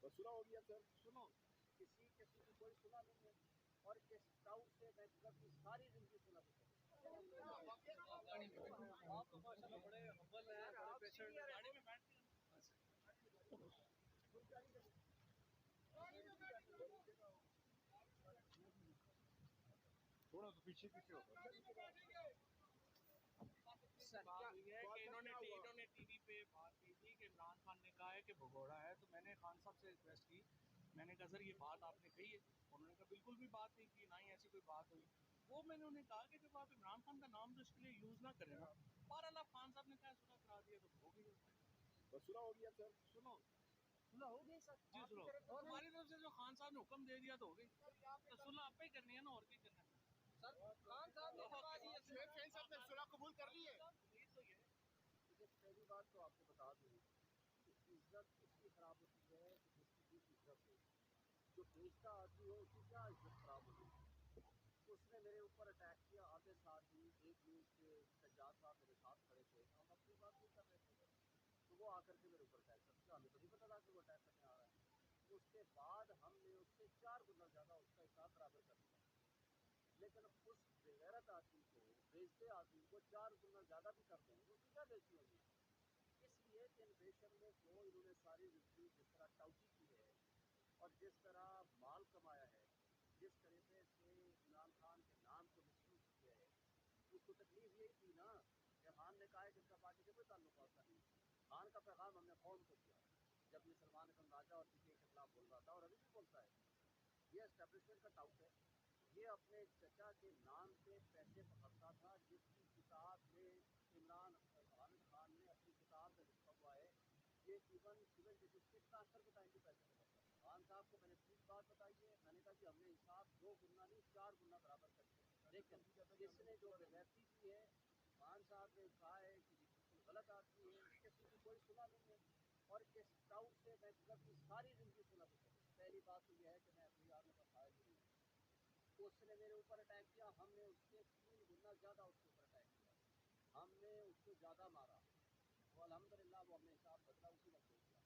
बस सुना हो गया सर। सुनो, किसी किसी की कोई सुना नहीं है और इस टाउट से मैं कभी सारी जिंदगी सुना आप तो माशाल्लाह बड़े हम्बल हैं, बड़े पेशेंट हैं। गाड़ी में बैठ के थोड़ा तो पीछे पीछे होगा। बात हुई है कि इन्होंने टीवी पे बात की थी कि इमरान खान ने कहा है कि भगोड़ा है, तो मैंने खान साहब से रिक्वेस्ट की। मैंने कहा सर ये बात आपने कही है? उन्होंने कहा बिल्कुल भी बात नहीं की, ना ही ऐसी कोई बात हुई। वो मैंने उन्हें कहा कि जब आप इमरान खान का नाम तो इसके लिए यूज़ ना करें ना। बहरहाल आप खान साहब ने कहा सुलह करा दिया तो हो गई। बस सुना हो गया सर। सुनो, सुना हो गई सर जी सुनो, और हमारी तरफ से जो खान साहब ने हुक्म दे दिया तो हो गई, तो सुलह आप ही करनी है ना, और क्या करना है सर। खान साहब ने करवा दी है, साहब ने सुलह कबूल कर ली है। तो ये मुझे पहली बात तो आपको बता दूँ कि इज्जत उसकी खराब होती है कि जिसकी भी इज्जत हो। जो बेचता आदमी हो उसकी क्या इज्जत खराब होगी। उसने मेरे ऊपर अटैक किया, आधे साथ ही एक न्यूज़ के सज्जाद साहब मेरे साथ खड़े थे, हम अपनी बात नहीं कर रहे थे, तो वो आकर के मेरे ऊपर अटैक कर दिया। हमें तो नहीं पता था कि वो अटैक करने आ रहा है। उसके बाद हमने उससे 4 गुना ज़्यादा उसका हिसाब बराबर कर दिया। लेकिन उस बेगैरत आदमी को, बेचते आदमी को 4 गुना ज़्यादा भी कर देंगे, उसकी क्या बेचती होगी। इसलिए कि इन बेशर्मों को इन्होंने सारी जिंदगी जिस तरह टाउटी की है और जिस तरह माल कमाया है, जिस तरीके से इमरान खान के नाम को मिसयूज किया है, उसको तकलीफ यही थी ना कि खान ने कहा है कि इसका पार्टी से कोई ताल्लुक होता नहीं। खान का पैगाम हमने कौम को दिया जब ये सलमान खान राजा और पीके के खिलाफ बोल रहा था, और अभी भी बोलता है। ये एस्टेब्लिशमेंट का टाउट है। ये अपने चचा के नाम से पैसे पकड़ता था, जिसकी किताब में इमरान खान ने अपनी किताब में लिखा हुआ है। ये इवन सिविल जजेस के ट्रांसफर के टाइम भी पैसे पकड़ता था। खान साहब को मैंने ठीक बात बताई है, मैंने कहा कि हमने इंसाफ 2 गुना नहीं 4 गुना बराबर कर दिया, लेकिन इसने जो बेगैरती की है, खान साहब ने कहा है कि ये बिल्कुल गलत आदमी है, किसी की कोई सुना नहीं है और इस टाउट से मैं कभी सारी जिंदगी सुना नहीं सकता। पहली बात तो यह है कि मैं अपनी आर्मी का फायर नहीं हूँ। उसने मेरे ऊपर अटैक किया, हमने उससे 3 गुना ज़्यादा उसके ऊपर अटैक किया, हमने उसको ज़्यादा मारा। तो अल्हम्दुलिल्लाह वो हमने हिसाब बदला, उसी वक्त हो गया।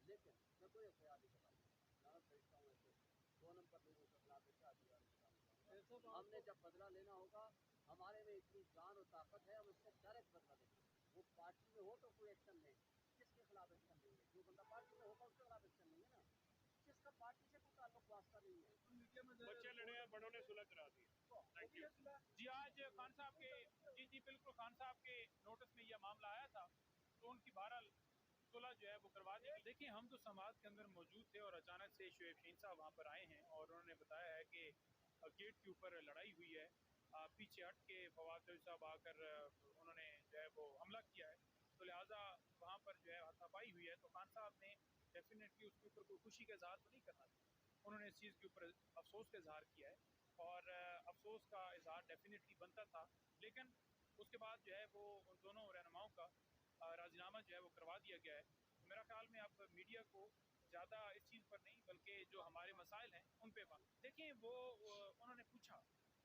लेकिन मैं कोई एफआईआर नहीं करता, लानत भेजता हूँ ऐसे 2 नंबर लोगों के खिलाफ एफआईआर। हमने जब बदला लेना होगा, हमारे में इतनी जान और ताकत है, हम उससे डायरेक्ट बदला लेंगे। वो पार्टी में हो तो कोई एक्शन लें, किसके खिलाफ एक्शन लेंगे? जो बंदा पार्टी में होगा उसके खिलाफ एक्शन लेंगे ना, जिसका पार्टी से कोई ताल्लुक वास्ता नहीं है। बच्चे लड़े हैं, बड़ों ने सुलह करा दी। थैंक यू जी। आज खान साहब के जी बिल्कुल, खान साहब के नोटिस में यह मामला आया था, तो उनकी बहरहाल सुलह जो है वो करवा दी गई। देखिए, हम तो समाज के अंदर मौजूद थे और अचानक से शोएब शाहीन साहब वहाँ पर आए हैं और उन्होंने बताया है कि गेट के ऊपर लड़ाई हुई है। पीछे हट के फवाद चौधरी साहब आकर उन्होंने जो है वो हमला किया है, तो लिहाजा वहाँ पर जो है हाथापाई हुई है। तो खान साहब ने डेफिनेटली उसके ऊपर कोई खुशी का इजहार तो नहीं करना था, उन्होंने इस चीज़ के ऊपर अफसोस का इजहार किया है और अफसोस का इजहार डेफिनेटली बनता था। लेकिन उसके बाद जो है वो उन दोनों रहनुमाओं का राजीनामा जो है वो करवा दिया गया है। तो मेरा ख्याल में अब मीडिया को ज़्यादा इस चीज़ पर नहीं, बल्कि जो हमारे मसाइल हैं उन पे बात देखें। वो उन्होंने पूछा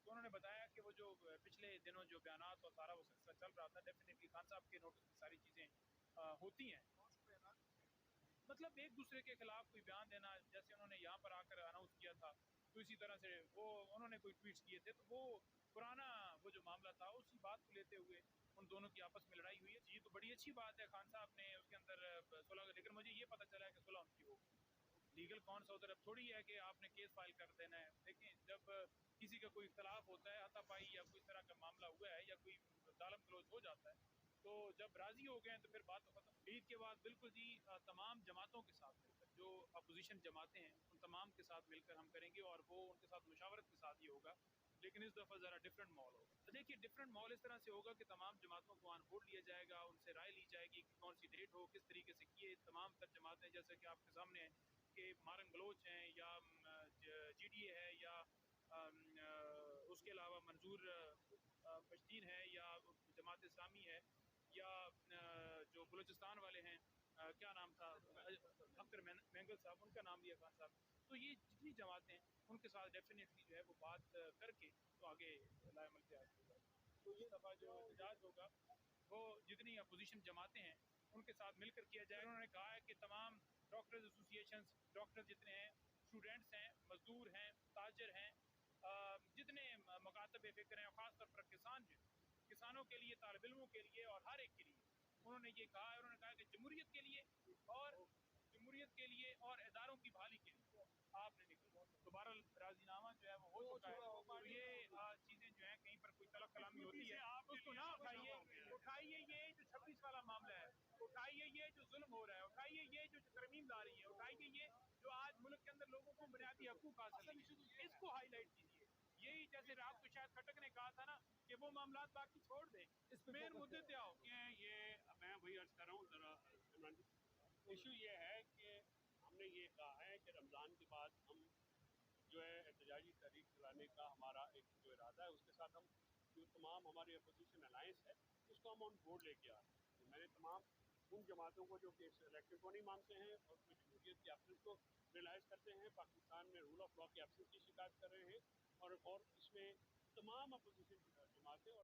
तो उन्होंने बताया कि वो जो पिछले दिनों जो बयानात और सारा वो सिलसिला चल रहा था, डेफिनेटली खान साहब के नोटिस में सारी चीज़ें होती हैं। मतलब एक दूसरे के खिलाफ कोई बयान देना, जैसे उन्होंने यहाँ पर आकर अनाउंस किया था, तो इसी तरह से वो उन्होंने कोई ट्वीट्स किए थे, तो वो पुराना वो जो मामला था उसी बात को लेते हुए उन दोनों की आपस में लड़ाई हुई है। ये तो बड़ी अच्छी बात है, खान साहब ने उसके अंदर सुलह, लेकिन मुझे ये पता चला है कि सुलह उनकी होगी। लीगल कौन सा उधर अब थोड़ी है कि आपने केस फाइल कर देना है। देखें, जब किसी का कोई इख्तलाफ होता है, हाथापाई या कोई तरह का मामला हुआ है या कोई गालम गलोच हो जाता है, तो जब राजी हो गए तो फिर बात तो खत्म। ईद के बाद बिल्कुल जी तमाम जमातों के साथ मिलकर, जो अपोजिशन जमातें हैं उन तमाम के साथ मिलकर हम करेंगे और वो उनके साथ मुशावरत के साथ ही होगा। लेकिन इस दफ़ा ज़रा डिफरेंट माहौल होगा। तो देखिए, डिफरेंट माहौल इस तरह से होगा कि तमाम जमातों को ऑन बोर्ड लिया जाएगा, उनसे राय ली जाएगी कि कौन सी डेट हो, किस तरीके से किए। तमाम तर जमातें जैसे कि आपके सामने है कि मारंग बलोच हैं या GDA है या उसके अलावा मंजूर पश्तीन है या जमात इस्लामी है या जो बलूचिस्तान वाले हैं, क्या नाम था, अख्तर मैंगल साहब, उनका नाम लिया खान साहब। तो ये जितनी जमातें हैं उनके साथ डेफिनेटली जो है वो बात करके तो आगे लाएमल तैयार किया जाए। तो ये दफ़ा जो एहतजाज होगा वो जितनी अपोजिशन जमातें हैं उनके साथ मिलकर किया जाए। उन्होंने कहा है कि तमाम डॉक्टर्स एसोसिएशंस, डॉक्टर वर्कर जितने हैं, स्टूडेंट्स हैं, मजदूर हैं, ताजर हैं, जितने मकातब फ़िक्र हैं, ख़ासतौर पर किसान जो किसानों के लिए, तालिब इल्मों के लिए और हर एक के लिए उन्होंने ये कहा है। उन्होंने कहा कि जमहूरियत के लिए और इदारों की बहाली के लिए आपने निकला। तो बहरहाल राजीनामा जो है वो हो चुका है। तो ये चीज़ें जो हैं कहीं पर कोई तलब कलामी होती है तो उसको ना उठाइए ये जो 26 वाला मामला है, उठाइए ये जो जुल्म हो रहा है, उठाइए ये जो तरमीम ला रही है, उठाइए ये जो आज मुल्क के अंदर लोगों को बुनियादी हकूक हासिल नहीं है, इसको हाईलाइट कीजिए। यही जैसे रात को शायद खटक ने कहा था ना कि वो मामला बाकी छोड़ दें, मेन मुद्दे पे आओ। ये मैं वही अर्ज कर रहा हूँ जरा इमरान जी, इशू ये है कि हमने ये कहा है कि रमज़ान के बाद हम जो है एहतजाजी तहरीक चलाने का हमारा एक जो इरादा है, उसके साथ हम जो तमाम हमारी अपोजिशन अलायंस है उसको हम ऑन बोर्ड लेके आ रहे हैं। तो मैंने तमाम उन जमातों को जो कि इस इलेक्शन को नहीं मानते हैं और जो जमहूरियत की एब्सेंस को रियलाइज़ करते हैं, पाकिस्तान में रूल ऑफ लॉ की एब्सेंस की शिकायत कर रहे हैं और इसमें तमाम अपोजिशन जमातें और